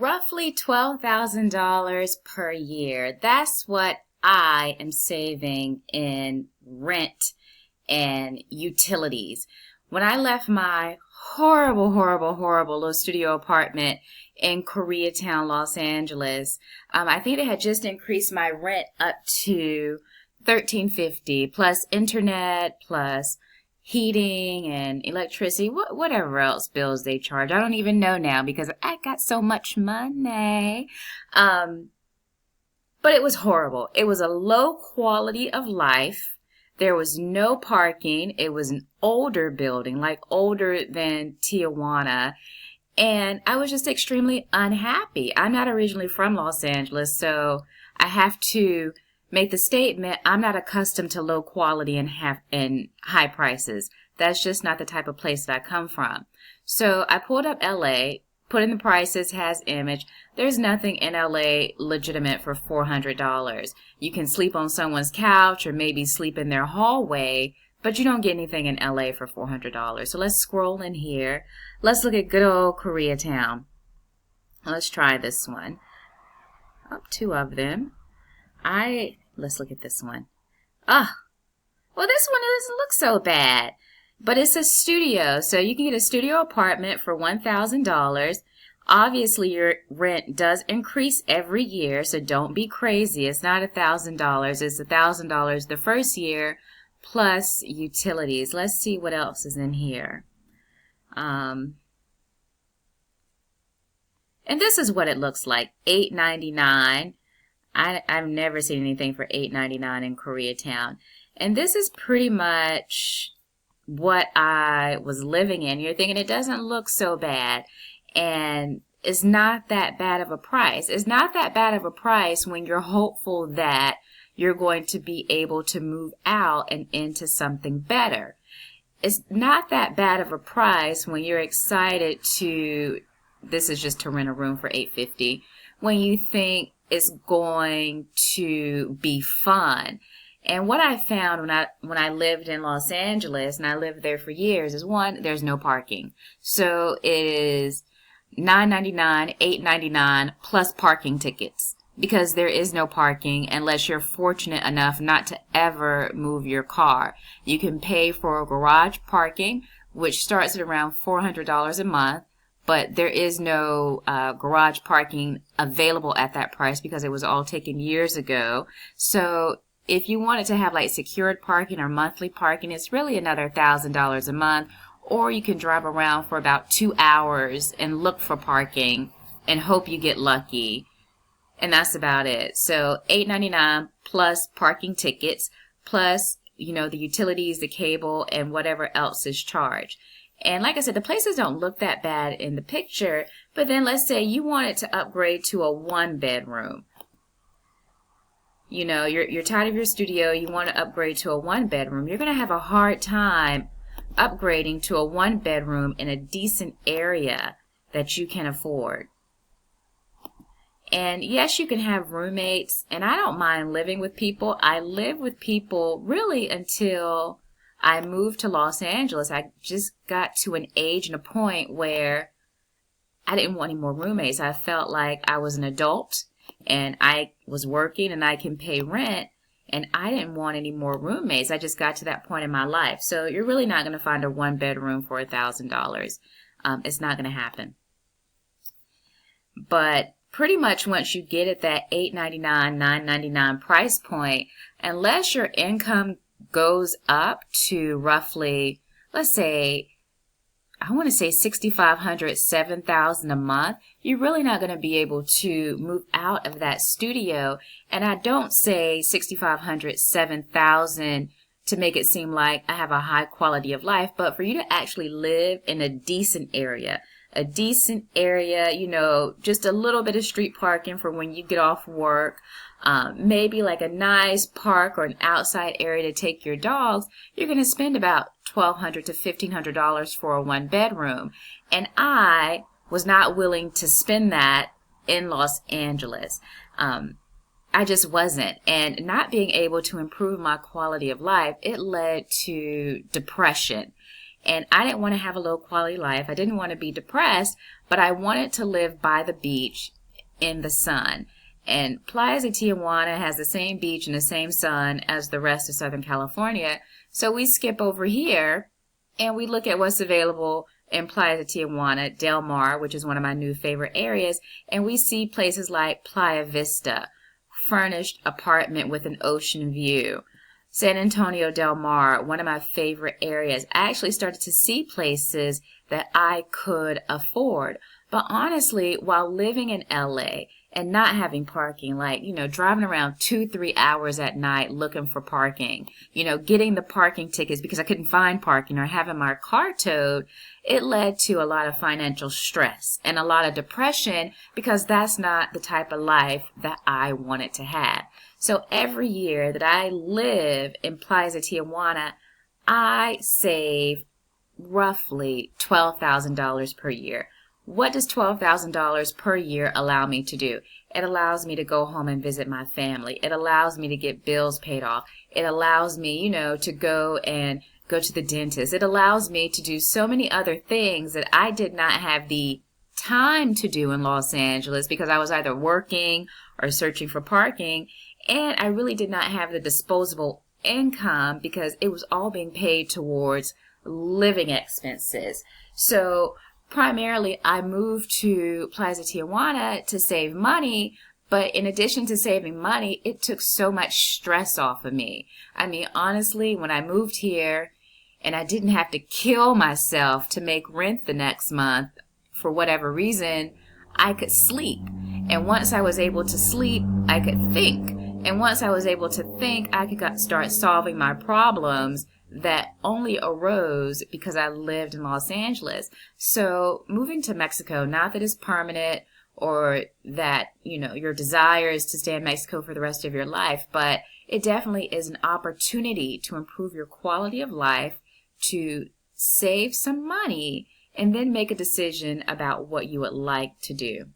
roughly $12,000 per year. That's what I am saving in rent and utilities. When I left my horrible little studio apartment in Koreatown, Los Angeles, I think they had just increased my rent up to $1,350 plus internet plus heating and electricity, whatever else bills they charge. I don't even know now because I got so much money. But it was horrible. It was a low quality of life. There was no parking. It was an older building, like older than Tijuana. And I was just extremely unhappy. I'm not originally from Los Angeles, so I have to make the statement, I'm not accustomed to low quality and high prices. That's just not the type of place that I come from. So I pulled up LA, put in the prices, has image. There's nothing in LA legitimate for $400. You can sleep on someone's couch or maybe sleep in their hallway, but you don't get anything in LA for $400. So let's scroll in here. Let's look at good old Koreatown. Let's try this one. Oh, two of them. Let's look at this one. Well, this one doesn't look so bad, but it's a studio, so you can get a studio apartment for $1,000. Obviously, your rent does increase every year, so don't be crazy. It's not $1,000. It's $1,000 the first year plus utilities. Let's see what else is in here. And this is what it looks like. $8.99. I've never seen anything for $8.99 in Koreatown. And this is pretty much what I was living in. You're thinking it doesn't look so bad. And it's not that bad of a price. It's not that bad of a price when you're hopeful that you're going to be able to move out and into something better. It's not that bad of a price when you're excited to, this is just to rent a room for $850, when you think it's going to be fun. And what I found when I lived in Los Angeles, and I lived there for years, is one, there's no parking. So it is $9.99, $8.99 plus parking tickets, because there is no parking unless you're fortunate enough not to ever move your car. You can pay for garage parking, which starts at around $400 a month. But there is no garage parking available at that price because it was all taken years ago. So if you wanted to have like secured parking or monthly parking, it's really another $1,000 a month. Or you can drive around for about 2 hours and look for parking and hope you get lucky. And that's about it. So $8.99 plus parking tickets plus, the utilities, the cable, and whatever else is charged. And like I said, the places don't look that bad in the picture, but then let's say you wanted to upgrade to a 1-bedroom. You're tired of your studio, you want to upgrade to a 1-bedroom. You're going to have a hard time upgrading to a 1-bedroom in a decent area that you can afford. And yes, you can have roommates, and I don't mind living with people. I lived with people really until I moved to Los Angeles. I just got to an age and a point where I didn't want any more roommates. I felt like I was an adult and I was working and I can pay rent, and I didn't want any more roommates. I just got to that point in my life. So you're really not going to find a 1-bedroom for $1,000. It's not going to happen. But pretty much once you get at that $8.99, $9.99 price point, unless your income goes up to roughly, let's say, I want to say $6,500, $7,000 a month, you're really not going to be able to move out of that studio. And I don't say $6,500, $7,000 to make it seem like I have a high quality of life, but for you to actually live in a decent area, just a little bit of street parking for when you get off work, maybe like a nice park or an outside area to take your dogs, you're going to spend about $1,200 to $1,500 for a 1-bedroom. And I was not willing to spend that in Los Angeles. I just wasn't. And not being able to improve my quality of life, it led to depression. And I didn't want to have a low quality life. I didn't want to be depressed, but I wanted to live by the beach in the sun. And Playas de Tijuana has the same beach and the same sun as the rest of Southern California. So we skip over here and we look at what's available in Playas de Tijuana, Del Mar, which is one of my new favorite areas. And we see places like Playa Vista, furnished apartment with an ocean view. San Antonio Del Mar, one of my favorite areas. I actually started to see places that I could afford. But honestly, while living in LA and not having parking, like, driving around 2-3 hours at night looking for parking, getting the parking tickets because I couldn't find parking or having my car towed, it led to a lot of financial stress and a lot of depression because that's not the type of life that I wanted to have. So every year that I live in Playas de Tijuana, I save roughly $12,000 per year. What does $12,000 per year allow me to do? It allows me to go home and visit my family. It allows me to get bills paid off. It allows me, to go to the dentist. It allows me to do so many other things that I did not have the time to do in Los Angeles because I was either working or searching for parking. And I really did not have the disposable income because it was all being paid towards living expenses. So primarily, I moved to Playas de Tijuana to save money, but in addition to saving money, it took so much stress off of me. I mean, honestly, when I moved here and I didn't have to kill myself to make rent the next month for whatever reason, I could sleep. And once I was able to sleep, I could think. And once I was able to think, I could start solving my problems that only arose because I lived in Los Angeles. So moving to Mexico, not that it's permanent or that, your desire is to stay in Mexico for the rest of your life, but it definitely is an opportunity to improve your quality of life, to save some money, and then make a decision about what you would like to do.